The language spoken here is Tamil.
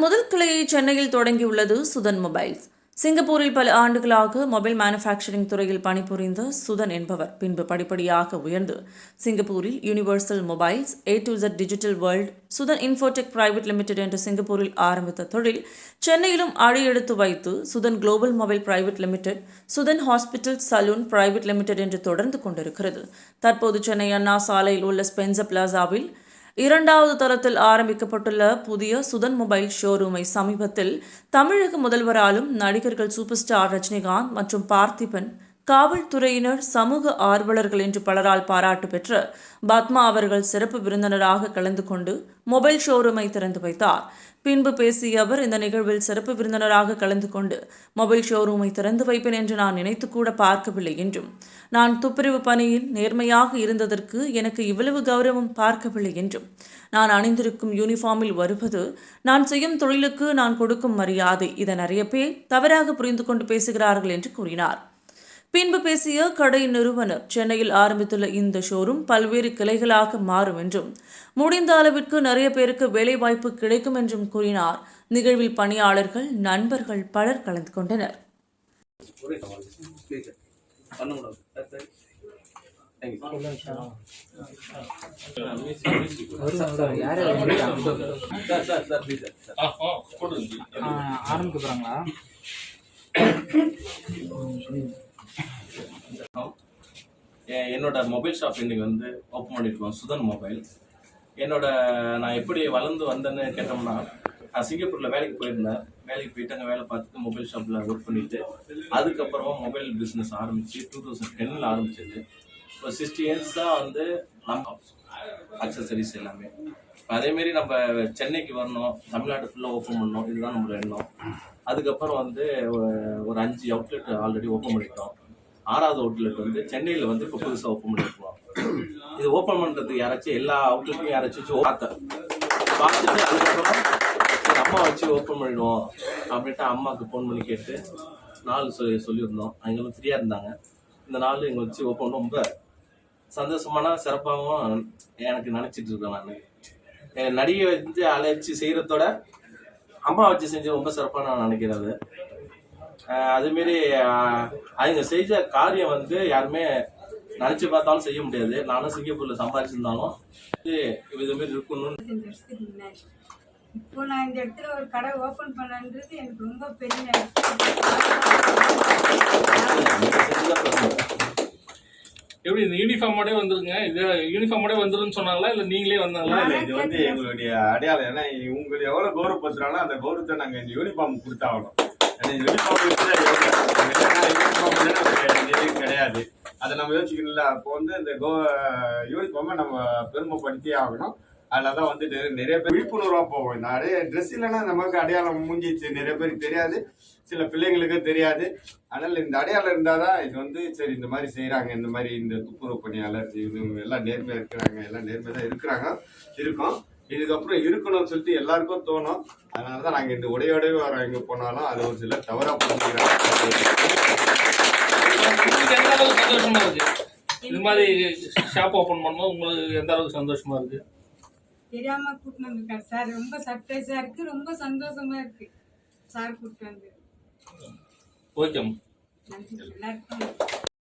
முதல் கிளையை சென்னையில் தொடங்கியுள்ளது சுதன் மொபைல்ஸ். சிங்கப்பூரில் பல ஆண்டுகளாக மொபைல் மேனுஃபேக்சரிங் துறையில் பணிபுரிந்த சுதன் என்பவர் பின்பு படிப்படியாக உயர்ந்து சிங்கப்பூரில் universal mobiles, A to Z digital world, Sudhan infotech private limited என்ற சிங்கப்பூரில் ஆரம்பித்த தொழில் சென்னையிலும் அடியெடுத்து வைத்து Sudhan global mobile private limited, Sudhan hospital salon private limited என்று தொடர்ந்து கொண்டிருக்கிறது. தற்போது சென்னை அண்ணா சாலையில் உள்ள ஸ்பென்சர் பிளாசாவில் 2வது தளத்தில் ஆரம்பிக்கப்பட்டுள்ள புதிய சுதன் மொபைல் ஷோரூமை சமீபத்தில் தமிழக முதல்வராலும் நடிகர்கள் சூப்பர் ஸ்டார் ரஜினிகாந்த் மற்றும் பார்த்திபன், காவல்துறையினர், சமூக ஆர்வலர்கள் என்று பலரால் பாராட்டு பெற்ற பத்மா அவர்கள் சிறப்பு விருந்தினராக கலந்து கொண்டு மொபைல் ஷோரூமை திறந்து வைத்தார். பின்பு பேசிய அவர், இந்த நிகழ்வில் சிறப்பு விருந்தினராக கலந்து கொண்டு மொபைல் ஷோரூமை திறந்து வைப்பேன் என்று நான் நினைத்து கூட பார்க்கவில்லை என்றும், நான் துப்புரவு பணியில் நேர்மையாக இருந்ததற்கு எனக்கு இவ்வளவு கௌரவம் பார்க்கவில்லை என்றும், நான் அணிந்திருக்கும் யூனிஃபார்மில் வருவது நான் செய்யும் தொழிலுக்கு நான் கொடுக்கும் மரியாதை, இதை நிறைய பேர் தவறாக புரிந்து கொண்டு பேசுகிறார்கள் என்று கூறினார். பின்பு பேசிய கடை நிறுவனர், சென்னையில் ஆரம்பித்துள்ள இந்த ஷோரூம் பல்வேறு கிளைகளாக மாறும் என்றும், முடிந்த அளவிற்கு நிறைய பேருக்கு வேலைவாய்ப்பு கிடைக்கும் என்றும் கூறினார். நிகழ்வில் பணியாளர்கள், நண்பர்கள் பலர் கலந்து கொண்டனர். என்னோட மொபைல் ஷாப் இன்னைக்கு வந்து ஓப்பன் பண்ணியிருக்கோம், சுதன் மொபைல். நான் எப்படி வளர்ந்து வந்தேன்னு கேட்டோம்னா, நான் சிங்கப்பூரில் வேலைக்கு போயிருந்தேன். வேலைக்கு போயிட்டு அங்கே வேலை பார்த்துட்டு மொபைல் ஷாப்பில் ஒர்க் பண்ணிட்டு அதுக்கப்புறமா மொபைல் பிஸ்னஸ் ஆரம்பித்து 2010 ஆரம்பிச்சது. இப்போ 60 years தான் வந்து நம்ம அக்சசரிஸ் எல்லாமே. அதேமாரி நம்ம சென்னைக்கு வரணும், தமிழ்நாடு ஃபுல்லாக ஓப்பன் பண்ணணும், இதுதான் நம்மளோட எண்ணம். அதுக்கப்புறம் வந்து ஒரு 5 அவுட்லெட் ஆல்ரெடி ஓப்பன் பண்ணிட்டோம். 6வது அவுட்லெட் வந்து சென்னையில் வந்து இப்போ புதுசாக ஓப்பன் பண்ணியிருக்கோம். இது ஓப்பன் பண்ணுறதுக்கு யாராச்சும் எல்லா அவுட்லெட்லையும் யாராச்சும் பார்த்துட்டு அதுக்கப்புறம் அம்மா வச்சு ஓப்பன் பண்ணிடுவோம் அப்படின்ட்டு அம்மாவுக்கு ஃபோன் பண்ணி கேட்டு நாள் சொல்லியிருந்தோம். அவங்களும் ஃப்ரீயாக இருந்தாங்க. இந்த நாள் எங்களை வச்சு ஓப்பன் ரொம்ப சந்தோஷமான சிறப்பாகவும் எனக்கு நினச்சிட்டு இருக்கேன். நான் நடிகை வந்து அழைச்சி செய்கிறதோட அம்மா வச்சு செஞ்சு ரொம்ப சிறப்பாக நான் நினைக்கிறது. அதுமாரி அவங்க செஞ்ச காரியம் வந்து யாருமே நினச்சி பார்த்தாலும் செய்ய முடியாது. நானும் சிங்கப்பூரில் சம்பாதிச்சிருந்தாலும் இதுமாரி இருக்கணும்னு. இப்போ நான் இந்த இடத்துல ஒரு கடை ஓப்பன் பண்ணன்றது எனக்கு ரொம்ப பெரிய. எப்படி இந்த யூனிஃபார்மோட வந்துருங்க? இது யூனிஃபார்மோட வந்துருன்னு சொன்னாங்களா இல்லை நீங்களே வந்தாங்களா? இல்லை, இது வந்து எங்களுடைய அடையாளம். ஏன்னா உங்களுக்கு எவ்வளோ கௌரவப்படுத்துறாங்களோ அந்த கௌரவத்தை நாங்கள் இந்த யூனிஃபார்ம் கொடுத்தாகணும். கிடையாது, அதை நம்ம யோசிக்கணும்ல. அப்போ வந்து இந்த யூனிஃபார்மை நம்ம பெருமைப்படுத்தியே ஆகணும். அதில் தான் வந்துட்டு நிறைய பேர் விழிப்புணர்வாக போகும். நிறைய ட்ரெஸ் இல்லைன்னா நமக்கு அடையாளம் மூஞ்சிச்சு நிறைய பேருக்கு தெரியாது, சில பிள்ளைங்களுக்கு தெரியாது. அதனால் இந்த அடையாளம் இருந்தால் தான் இது வந்து சரி இந்த மாதிரி செய்கிறாங்க, இந்த மாதிரி இந்த துப்புரவு பணியாளர் இவங்க எல்லாம் நேர்மையாக இருக்கிறாங்க, எல்லாம் நேர்மையாக தான் இருக்கோம். இதுக்கப்புறம் இருக்கணும்னு சொல்லிட்டு எல்லாருக்கும் தோணும். அதனால தான் நாங்கள் இந்த உடையோடவே வரோம். எங்கே போனாலும் அது ஒரு சிலர் தவறாக புரிஞ்சுக்கிறாங்க. எந்த அளவுக்கு சந்தோஷமா இருக்கு இது மாதிரி ஷாப் ஓப்பன் பண்ணும்போது? உங்களுக்கு எந்த அளவுக்கு சந்தோஷமா இருக்கு? தெரியாம கூட்டிட்டு வந்திருக்காரு சார். ரொம்ப சர்ப்ரைஸா இருக்கு, ரொம்ப சந்தோஷமா இருக்கு சார் கூட்டிட்டு வந்து. ஓகே, எல்லாருக்கும்